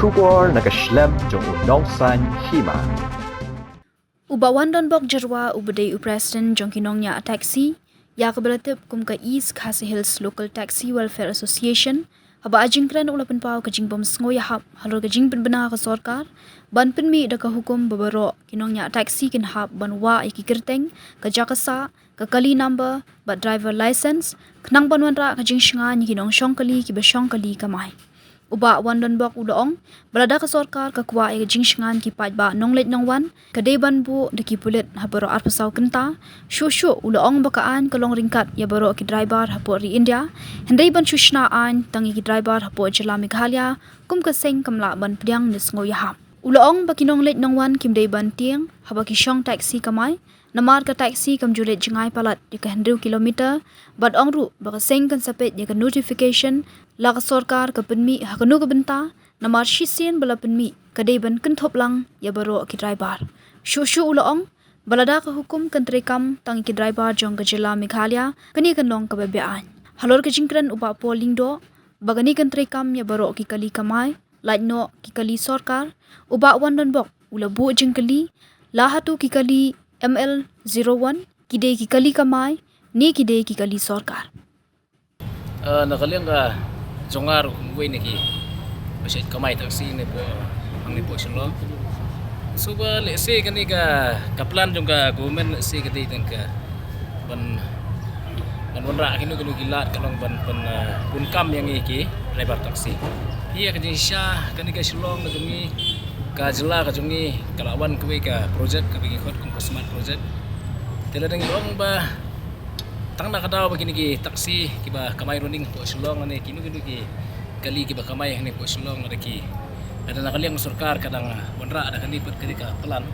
Shubor nakaslem jong unongsan hima. Ubawan don bok jerwa ubedai Presiden jong kinongnya taxi ya kebelatip kum ke East Khasi Hills Local Taxi Welfare Association haba ajingkran ulapan pau kajing bom sngo ya hap halor kajing benar ke sorkar ban penmi da ke hukum babaro kinongnya taxi kin hap ban wa iki kirteng ke jakasa ke kali number ba driver license kenang banwan ra kajing shingan kinong shong kali ki ba shong kali kamai uba wan don bok udaong berada ke sorkar ke kwa e jing shingan ki pat ba nonglet nongwan ke deban bu de ki pulit habaro ar pasau kenta shushu udaong bakaan kolong ringkat ya baro ki driver hapo ri India hendai ban shushna an tangi ki driver hapo jela Meghalaya kum ke seng kamla ban pdiang nisngo ya hap udaong bakinong let nongwan kim dei ban tiang haba ki shong taxi kamai namar ka taxi kam julet jingai palat di ke 100 kilometer bad ongru baka seng kan sapet ya ka notification la ka sorkar ka penmi ha kanu ka benta namar shisien bala penmi ka deban kan thoplang ya baro ki driver shushu uloong balada ka hukum kan trekam tang ki driver jong ka jela Meghalaya kani kan long ka bebean halor ka jingkran upa polling do bagani kan trekam ya baro ki kali kamai laino ki kali sorkar uba wan don bok ulabu jingkali lahatu ki kali ML01 kide ki kali kamai ni kide ki kali sorkar nakaliang ka jongar ngwe niki basit kamay taksi ni po ang ni po silo suba le se kani ka kaplan jong ka government se kadi tang ka ban ra kinu gilat kalong ban punkam yang iki driver taksi iya kadi sya kani ka silong nagi ka jela ka jungi kalawan kuwi ka project ka bagi khot kum smart project teladang ilong ba tang na kadaw begini ki taksi kiba kamay running po silong ani kinu ki kali kiba kamay ni po silong ada ki ada nakaliang sarkar kadang wanra ada kanipet kadi ka pelan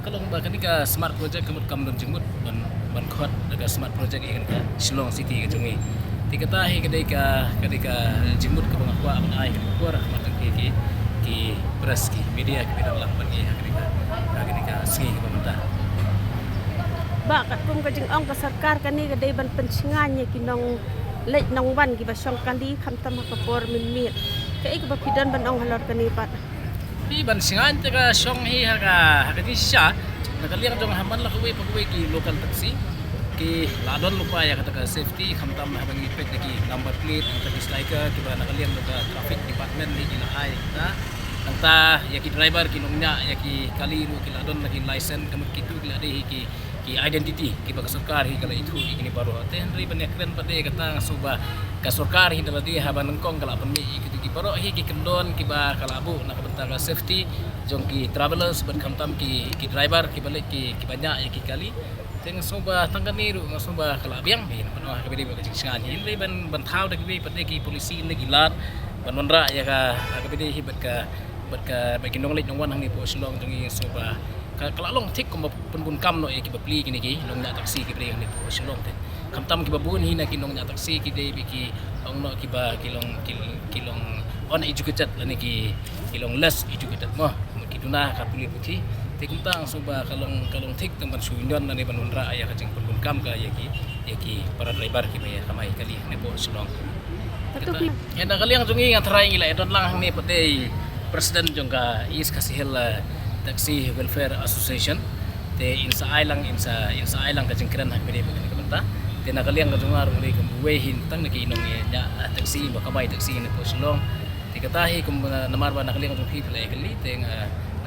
kalong ba kani ka smart project kamut kam don jimut ban khot daga smart project ikan ka silong city ka jungi tikatahi kadi ka jimut ka bangakwa an ai ko rahmat ki beras ki media ki bidang lang bagi kadi ka singi ka pemerintah ba kat kum ka jing ong ka sarkar kani ka dei ban pensingan ye kinong lek nong wan ki ba syong kali kham tam ka por min mit ka ik ba pidan ban ong halor kani pat di ban singan te ka syong hi ha ka di sya nakaliang jong haman la kuwi pagwi ki local taxi ki ladon lupa ya kata ka safety kham tam ha bangi pek ki number plate ang tagi striker ki ba nakaliang ka traffic department ni ila ai ta anta ya ki driver kinongnya ya ki kali ru ki ladon lagi license kamut kitu ki ade ki identity ki ba sarkar hi kala itu kini baru ate henry ban ekren pade kata suba ka sarkar hi daladi haban ngkong kala penmi ki baru hi ki kendon ki ba kala abu nak bentar ka safety jong ki travelers ban khamtam ki driver ki balik ki banyak ya ki kali teng suba tangkani ru suba kala biang bin panoh ka bidi ba ka jingan henry ban thau dak bi pade ki polisi ni gilat ban monra ya ka bidi hi bat ka baginong lek nongwan hang ni po silong jong suba kalalong tik kum pun kam no e ki bapli kini ki long na taksi ki bre ni po silong te kam tam ki babun hina ki long na taksi ki de bi ki ong no ki ba kilong on educated lani ki kilong less educated mo ki duna ka puli puti te kum tang suba kalong tik tang ban suindon na ni ban unra aya ka jing pun kam ka ya ki para driver ki ba kamai kali ni po silong ya na kali ang jungi nga try ngila edon lang ni pate Presiden jong ka East Khasi Hills Taxi Welfare Association te insa ailang ka jingkran hak bede begini kabenta te nakaliang ka jungar uli kum we hintang naki inong nya taxi ba kamay taxi ni po silong te katahi kum namar ba nakaliang jong people ay kali te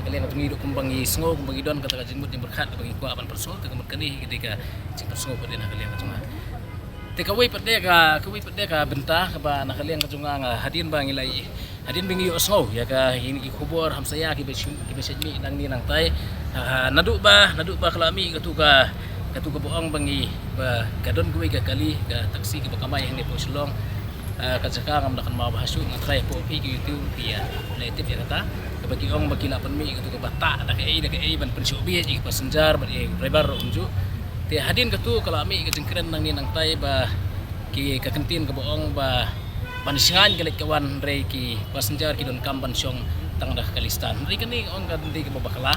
nakaliang jong ido kum bangi sngo kum bangi don kata ka jingmut ni berkhat bangi ko apan persol te kumut kani ketika jingper sngo pa din nakaliang ka jungar te kawai pade ka benta ka ba nakaliang ka jungar hadin ba ngilai hadin bingi osngo ya ka hini kubor hamsaya ki besemi nang ni nang tai nadu ba kalami katu ka boong bangi ba kadon kuwi ka kali ka taksi ki bakamay hindi po silong ka jaka ngam nakan mabahasu ng try po pi ki youtube pia native ya kata kabagi ong magila panmi katu ka bata da ka ban pensubi ki passenger ba driver unju te hadin katu kalami ka jengkren nang ni nang tai ba ki ka kantin ka boong ba bansingan galit kawan rey ki passenger ki don kamban syong tang dah kalistan rey kani on ka di ka babakala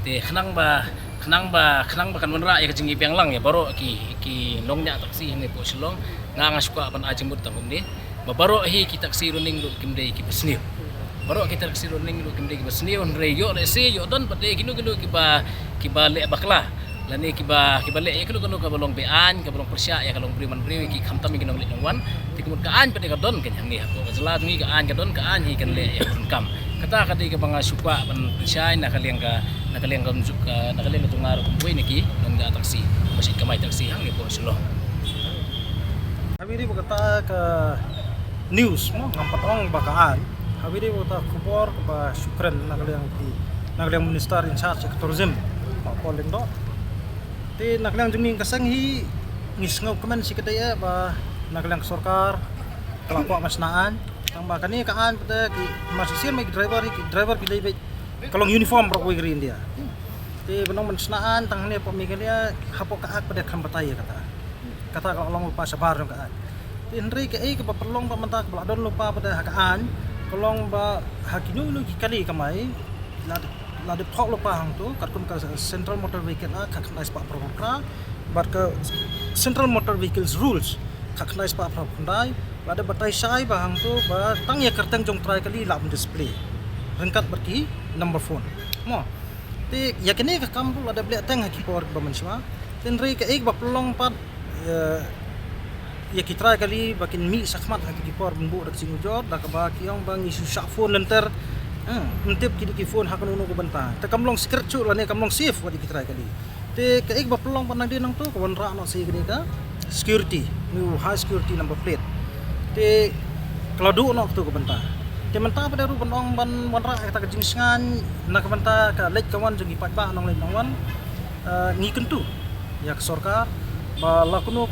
te khnang ba kan menra ya kajing ipiang lang ya baro ki longnya taksi ni po silong nga suka pan ajeng but tangum ni babaro hi ki taksi running do kimde ki pesniu baru kita kesiro ning lu kimde kiba snion reyo le se yo don pate kinu kiba le bakla lani kiba le kinu ka bolong bean ka bolong persya ya kalong beriman beri ki khamtam ki nong le nongwan ti kumut ka an pate ka don kan yang ni hako jela ngi ka an ka don ka an hi kan le ya kam kata kati ka banga suka ban persya na kaliang ka nunjuk na kaliang ka tungar kumboy niki nong ga taksi masih kamay taksi hang ni po silo. Habiri berkata ke news mo ngampat ong bakaan. Habiri berkata kubor ba syukran nagaliang minister in charge of tourism. Ma polling do. Ti nagaliang juming kasang hi ngisngop kemen si kedaya ba nagaliang sarkar kelakwa masnaan. Tang ba kani kaan pada ki masisir mai driver ki dai kalong uniform ro kuwi India. Ti benong masnaan tang ni pemikiria hapo kaak pada kambatai kata kalau long lupa sabar dong kaan. Tinri ke ke perlong pa manta ke don lupa pada hakaan. Kolong ba hakinu lu kali kamai la de thok lupa hang tu kat kun ka central motor vehicle a khak nais pa program bar ke central motor vehicles rules khak nais pa program la de batai sai ba hang tu ba tang ya kerteng jong try kali la display rengkat berki number phone mo ti yakini ka kam tu la de ble teng hakipor ba manswa tinri ke ba perlong pat ya kita kali bakin mi sakmat haki por bumbu dak singujor dak ba kiong bang isu sak phone lenter mentip ki phone hakon uno ko banta ta kamlong secret chu la ne kamlong safe wadi kita kali te ka ba pelong panang din nang tu ko ra no si gini ka security new high security number plate te kalau du no tu ko banta te menta pada ru banong ban ra ta ka jingsngan na ka banta ka lek kawan jungi pat ba nong lek nongwan ngi kentu ya sorkar ba lakuno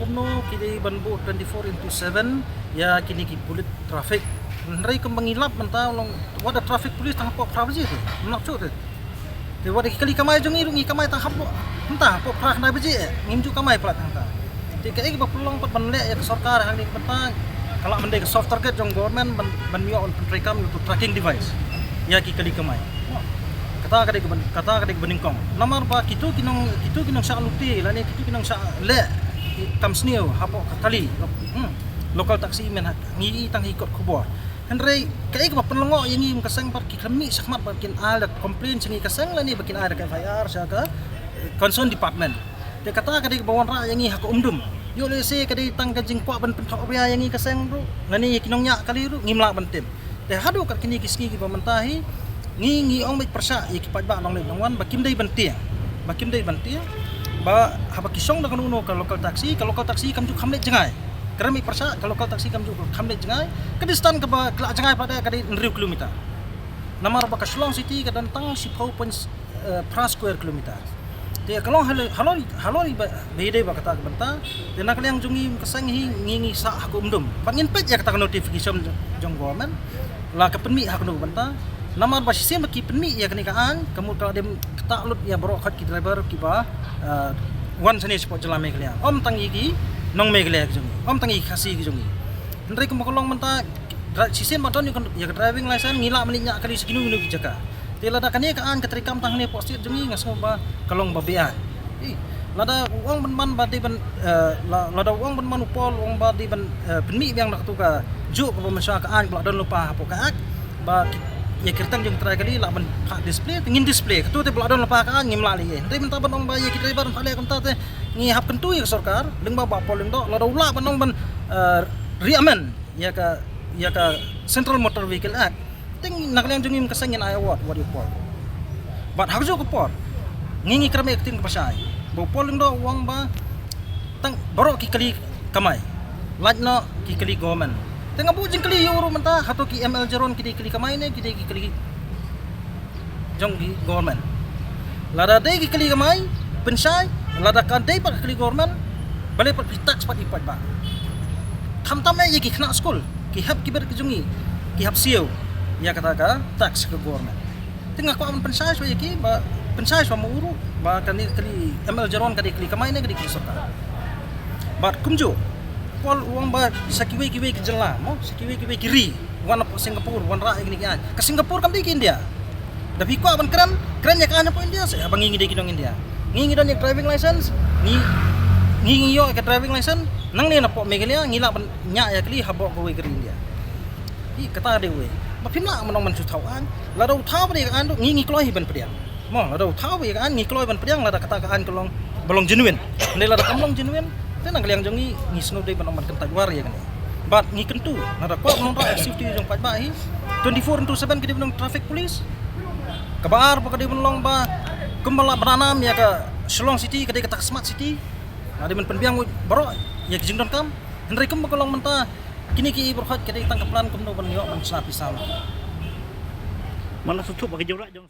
kini banbu 24/7 ya kini ki pulit traffic nrai ko mangilap menta long wada traffic police tang pok praji tu nak chu tu te wada kali kamai jong irungi kamai tang hapo entah pok prak na beji ngimju kamai plat tang ta te ka ba pelong pat banle ya sarkar hang ni menta kalau mende ke soft target jong government ban mio on rekam tu tracking device ya ki kali kamai kata kadek beningkong namar ba kitu kinong sa luti lani kitu kinong sa le kamsnio hapo kali lokal taksi men ngi tang ikot kubor henry kai ka penlengo yangi kasang par kiklami sakmat bakin ala complain singi kasang lani bakin ada ka FIR sa ka concern department te kata kadek bawon ra yangi hak umdum yo le se kadek tang kajing kwa ban pentok ya yangi kasang ru ngani kinong nya kali ru ngimla bantim te hadu kat kini kisngi ki pamentahi ngi ong mai persa iki pajba nong le nongwan bakim dai bantia ba haba kisong da kanuno ka local taxi kam ju khamle jangai kerami persa ka local taxi kam ju khamle jangai ka distan ka ba kla jangai pada ka 1 kilometer namar ba ka Shillong city ka dan tang si pra square kilometer te kalong halori ba bede ba kata banta te nak yang jungi kasang hi ngi sa ha umdum pangin pet ya kata notification jong government la ka penmi ha kanu banta namar ba sistem ki penmi ya kanikaan kamu kalau dem taklud ya bro khat ki driver ki ba wan sane spot jala meglea om tangi ki nong meglea ki om tangi khasi ki jongi ndre ko makolong menta sistem ba don ya driving license ngila meninya kali sekinu minu ki jaka tela da kani kaan ketrikam tang ne postir jongi ngaso ba kalong ba bean lada uang ban ba de ban lada uang ban manupol uang ba de ban penmi yang nak tu ka ju ko masyarakat ko don lupa hapo kaak ba ya kertang jong try kali la ban display tingin display ketu te beladon lepa kan ngimla li ndai menta banong ba ya ki driver pale kon ta te ngi hap kentu ya sarkar leng ba polling do la ula banong ban riamen ya ka central motor vehicle act ting naklang jong im kasangin ay award what you call but hakjo ko por ngi krame acting pasai bo polling do wang ba tang baro ki kali kamai lajno ki kali government tengah bujing kali euro menta hato ki ML jeron kidi kamai ne kidi jong ki government lada dei ki kali kamai pensai lada kan dei pak kali government bale pak tax pat ipat ba tham tam ye ki kena school ki hab ki ber ki jungi ki hab siu ya kata ka tax ke government tengah ko pensai so ye ki ba pensai so uru ba kali ML jeron kadi kamai ne kadi ki sarkar bat kumjo pol uang ba sakiwe kiwe ki jela mo sakiwe kiwe kiri wan po Singapore wan ra igni kan ka Singapore kam di India dabi ko ban kran ya kan po India sa abang ngi de kinong India ngi don yung driving license ngi yo ka driving license nang ni na po megalia ngi la ban nya ya kli habo ko we kiri India i kata de we bapimla menong mencutawan la do thaw ba kan ngi kloi ban priang mo la do thaw ba kan ngi kloi ban priang la da kata kan kolong belong genuine ne la da kamlong genuine tenang kaliang jongi ngi snow day banong man kentai war ya kan but ngi kentu la da ko non ra activity jong pat ba hi 24/7 kidi menong traffic police kabar pa kadi menong ba kumbala beranam ya ka Shillong City kadi kata Smart City ada men penbiang baro ya jingdon kam henry kum kolong menta kini ki berhat kadi tangkap plan kum no ban yo ban sapi sama Mana tutup bagi jurak jong